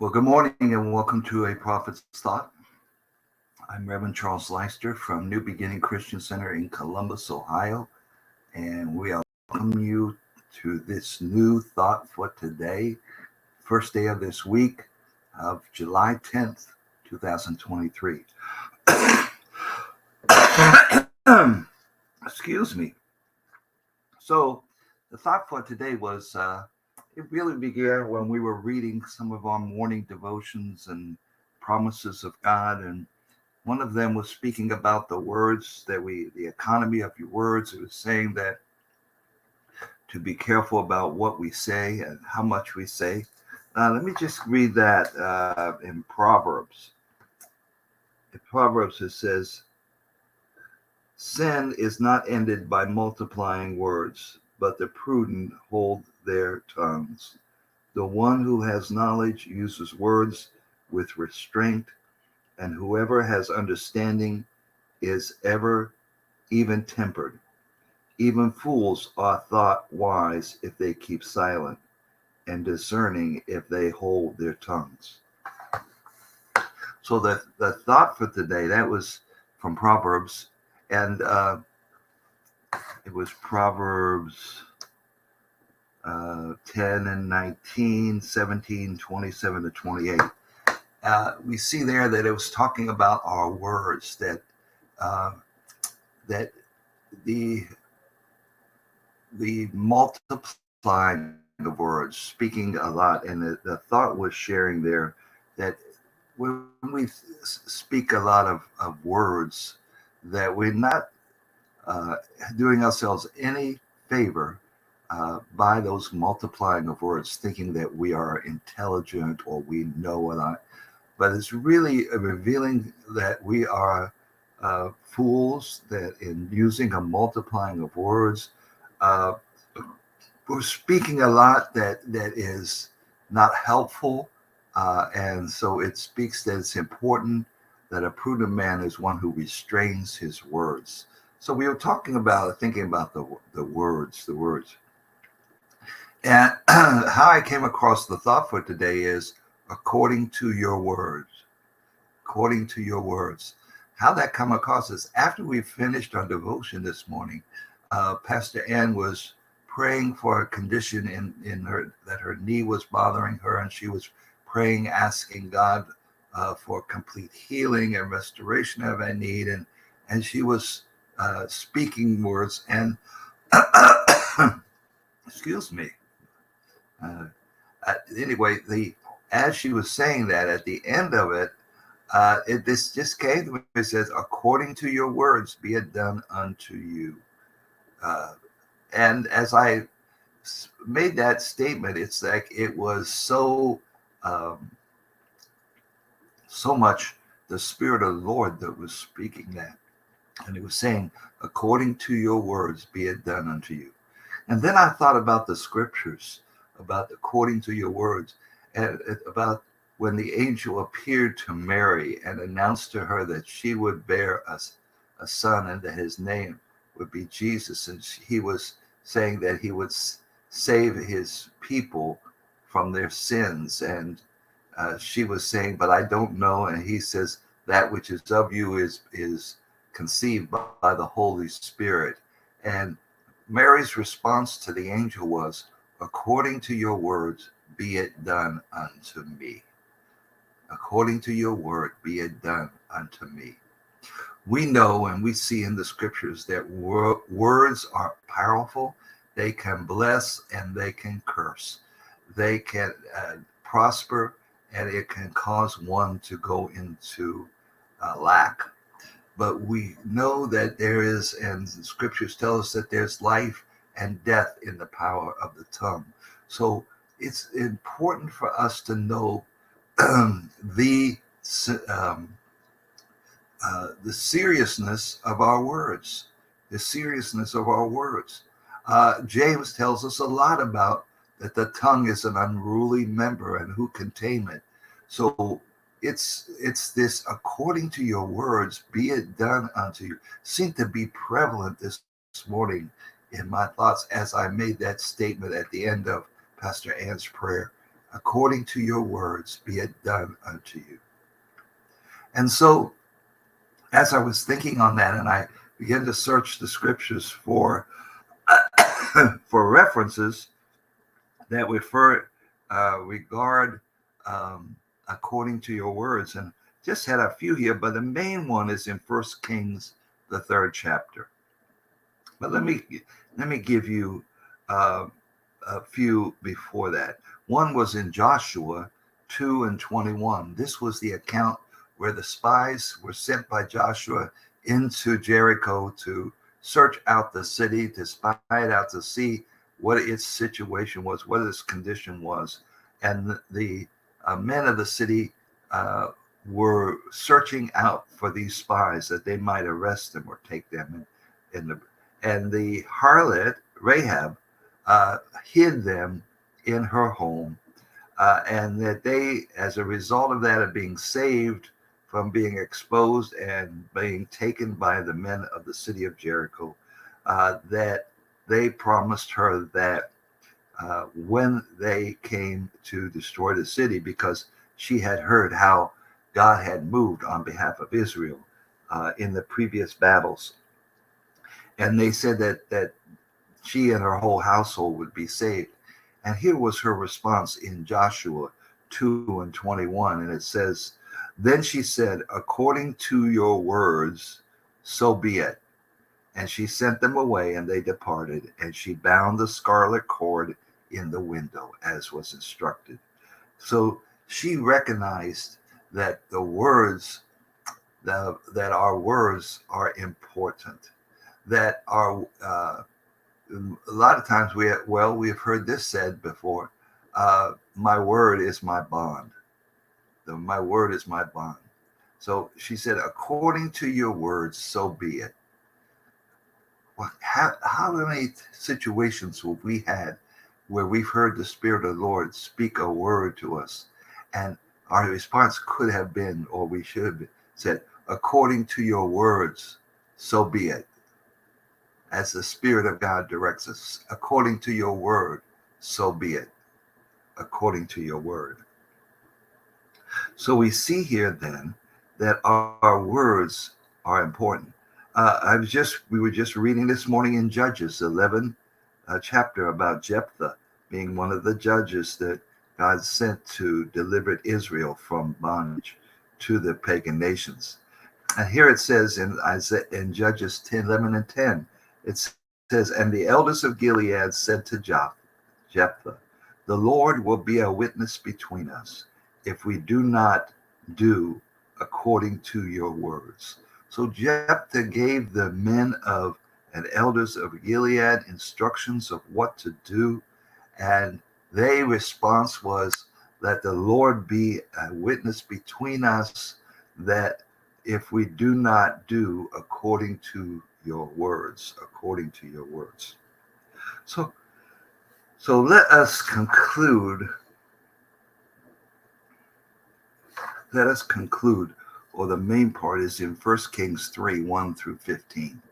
Well, good morning and welcome to A Prophet's Thought. I'm Reverend Charles Leister from New Beginning Christian Center in Columbus, Ohio, and we welcome you to this new thought for today, first day of this week of July 10th, 2023. Excuse me. So, the thought for today was it really began when we were reading some of our morning devotions and promises of God, and one of them was speaking about the economy of your words. It was saying that to be careful about what we say and how much we say. Let me just read that in Proverbs. In Proverbs, it says, sin is not ended by multiplying words, but the prudent hold their tongues. The one who has knowledge uses words with restraint, and whoever has understanding is ever even tempered. Even fools are thought wise if they keep silent, and discerning if they hold their tongues. So the thought for today, that was from Proverbs, and it was Proverbs 10 and 19, 17, 27 to 28. We see there that it was talking about our words, uh, that the multiplying of words, speaking a lot, and the thought was sharing there that when we speak a lot of words, that we're not uh, doing ourselves any favor by those multiplying of words, thinking that we are intelligent or we know a lot. But it's really revealing that we are fools, that in using a multiplying of words, uh, we're speaking a lot that is not helpful, and so it speaks that it's important that a prudent man is one who restrains his words. So we were talking about thinking about the words, and how I came across the thought for today is according to your words, according to your words. How that come across is after we finished our devotion this morning, Pastor Ann was praying for a condition in her, that her knee was bothering her, and she was praying, asking God for complete healing and restoration of her need, and she was speaking words, and excuse me. Uh, anyway, the as she was saying that, at the end of it, this just came to me. It says, "According to your words, be it done unto you." Uh, and as I made that statement, it's like it was um, so much the Spirit of the Lord that was speaking that, and He was saying, "According to your words, be it done unto you." And then I thought about the scriptures, about according to your words, and about when the angel appeared to Mary and announced to her that she would bear a son and that his name would be Jesus. And he was saying that he would save his people from their sins. And she was saying, "But I don't know." And he says, "That which is of you is conceived by the Holy Spirit." And Mary's response to the angel was, "According to your words, be it done unto me." According to your word, be it done unto me. We know and we see in the scriptures that words are powerful. They can bless and they can curse. They can prosper, and it can cause one to go into lack. But we know that there is, and the scriptures tell us that there's life and death in the power of the tongue. So it's important for us to know the um, the seriousness of our words, the seriousness of our words. James tells us a lot about that the tongue is an unruly member and who can tame it. So it's this according to your words, be it done unto you, seemed to be prevalent this morning in my thoughts as I made that statement at the end of Pastor Ann's prayer. According to your words, be it done unto you. And so, as I was thinking on that, and I began to search the scriptures for for references that regard according to your words, and just had a few here, but the main one is in First Kings, the 3rd chapter. But let me give you a few before that. One was in Joshua 2:21. This was the account where the spies were sent by Joshua into Jericho to search out the city, to spy it out, to see what its situation was, what its condition was. And the men of the city were searching out for these spies that they might arrest them or take them and the harlot Rahab hid them in her home, and that they, as a result of that, of being saved from being exposed and being taken by the men of the city of Jericho, that they promised her that when they came to destroy the city, because she had heard how God had moved on behalf of Israel in the previous battles. And they said that she and her whole household would be saved. And here was her response in Joshua 2:21. And it says, then she said, according to your words, so be it. And she sent them away, and they departed. And she bound the scarlet cord in the window, as was instructed. So she recognized that the words, that our words are important, that our a lot of times we've heard this said before, my word is my bond. My word is my bond. So she said, according to your words, so be it. Well, how many situations have we had where we've heard the Spirit of the Lord speak a word to us, and our response could have been, or we should have said, according to your words, so be it. As the Spirit of God directs us, according to your word, so be it. According to your word. So we see here then that our words are important. We were just reading this morning in Judges 11 chapter about Jephthah being one of the judges that God sent to deliver Israel from bondage to the pagan nations. And here it says in Judges 10:11 and 10, it says, and the elders of Gilead said to Jephthah, the Lord will be a witness between us if we do not do according to your words. So Jephthah gave the men and elders of Gilead instructions of what to do, and their response was, let the Lord be a witness between us, that if we do not do according to your words, according to your words. So let us conclude. Or the main part is in 1 Kings 3:1-15.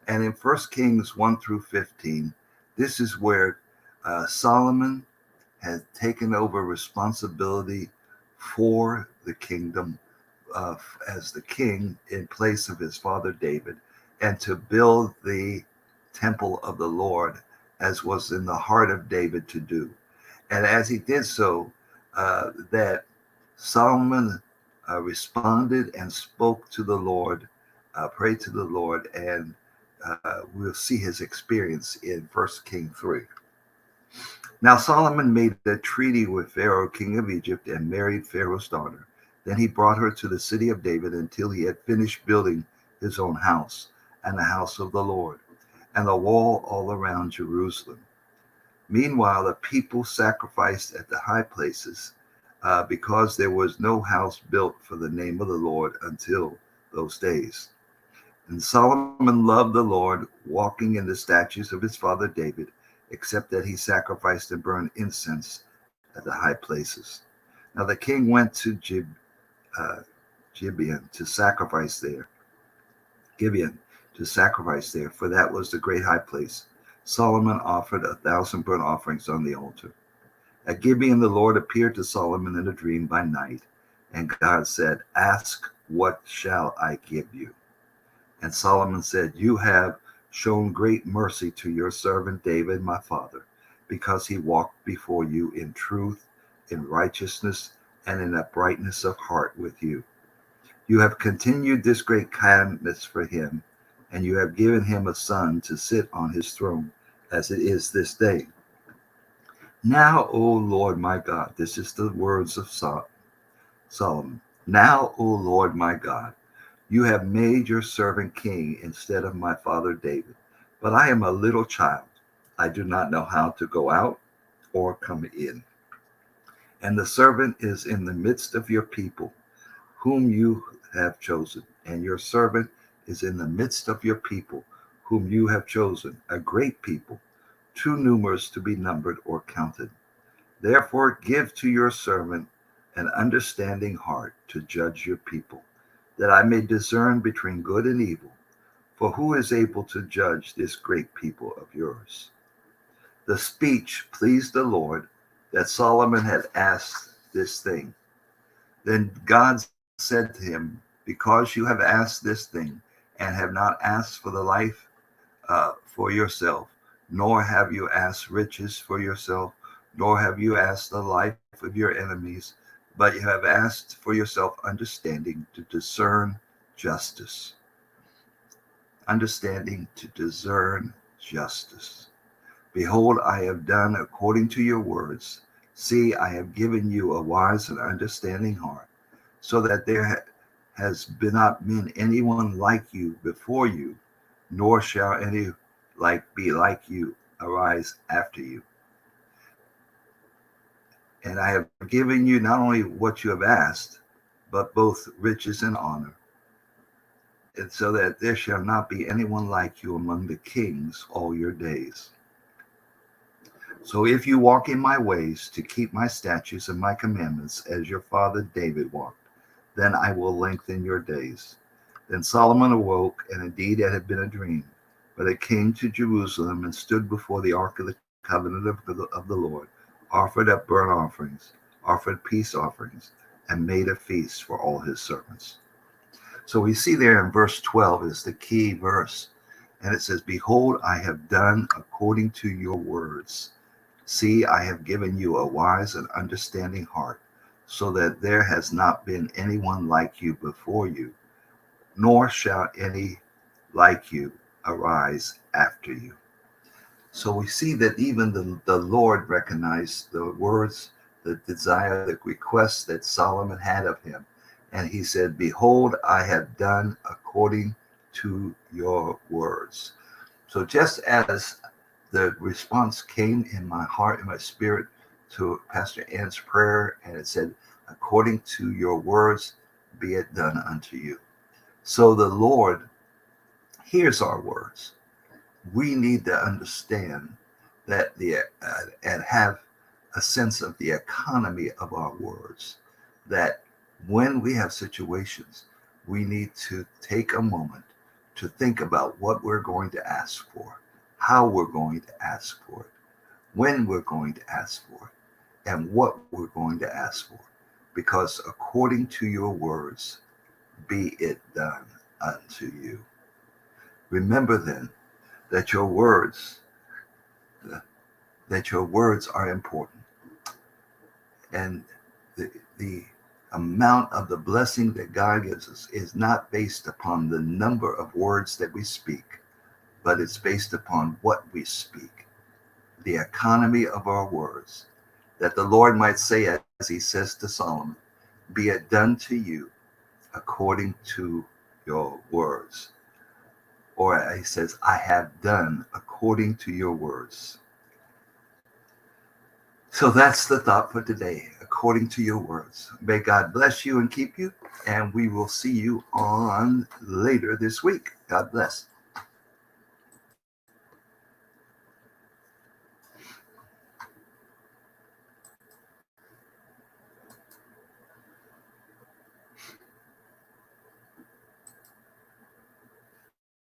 And in 1 Kings 1-15, this is where Solomon had taken over responsibility for the kingdom as the king in place of his father David, and to build the temple of the Lord, as was in the heart of David to do. And as he did so, that Solomon responded and spoke to the Lord, prayed to the Lord, and we'll see his experience in 1 Kings 3. Now Solomon made a treaty with Pharaoh, king of Egypt, and married Pharaoh's daughter. Then he brought her to the city of David until he had finished building his own house and the house of the Lord and the wall all around Jerusalem. Meanwhile, the people sacrificed at the high places because there was no house built for the name of the Lord until those days. And Solomon loved the Lord, walking in the statutes of his father David, except that he sacrificed and burned incense at the high places. Now the king went to Gibeon to sacrifice there, for that was the great high place. Solomon offered 1,000 burnt offerings on the altar. At Gibeon, the Lord appeared to Solomon in a dream by night, and God said, "Ask, what shall I give you?" And Solomon said, "You have shown great mercy to your servant David, my father, because he walked before you in truth, in righteousness, and in uprightness of heart with you. You have continued this great kindness for him, and you have given him a son to sit on his throne, as it is this day. Now, O Lord my God," this is the words of Solomon. "Now, O Lord my God, you have made your servant king instead of my father David, but I am a little child. I do not know how to go out or come in. And the servant is in the midst of your people, whom you have chosen, and your servant is in the midst of your people, whom you have chosen, a great people, too numerous to be numbered or counted. Therefore, give to your servant an understanding heart to judge your people, that I may discern between good and evil. For who is able to judge this great people of yours?" The speech pleased the Lord, that Solomon had asked this thing. Then God said to him, "Because you have asked this thing, and have not asked for the life for yourself, nor have you asked riches for yourself, nor have you asked the life of your enemies, but you have asked for yourself understanding to discern justice." Understanding to discern justice. "Behold, I have done according to your words. See, I have given you a wise and understanding heart, so that there has not been anyone like you before you, nor shall any be like you arise after you. And I have given you not only what you have asked, but both riches and honor, and so that there shall not be anyone like you among the kings all your days. So if you walk in my ways to keep my statutes and my commandments as your father David walked, then I will lengthen your days." Then Solomon awoke, and indeed it had been a dream. But it came to Jerusalem and stood before the ark of the covenant of the Lord, offered up burnt offerings, offered peace offerings, and made a feast for all his servants. So we see there in verse 12 is the key verse. And it says, "Behold, I have done according to your words. See, I have given you a wise and understanding heart, so that there has not been anyone like you before you, nor shall any like you arise after you." So we see that even the Lord recognized the words, the desire, the request that Solomon had of him. And he said, "Behold, I have done according to your words." So just as the response came in my heart, in my spirit, to Pastor Ann's prayer, and it said, "According to your words, be it done unto you." So the Lord hears our words. We need to understand that and have a sense of the economy of our words, that when we have situations, we need to take a moment to think about what we're going to ask for, how we're going to ask for it, when we're going to ask for it, and what we're going to ask for. Because according to your words, be it done unto you. Remember then that your words are important, and the amount of the blessing that God gives us is not based upon the number of words that we speak, but it's based upon what we speak, the economy of our words, that the Lord might say, as he says to Solomon, "Be it done to you according to your words." Or he says, "I have done according to your words." So that's the thought for today, according to your words. May God bless you and keep you, and we will see you on later this week. God bless.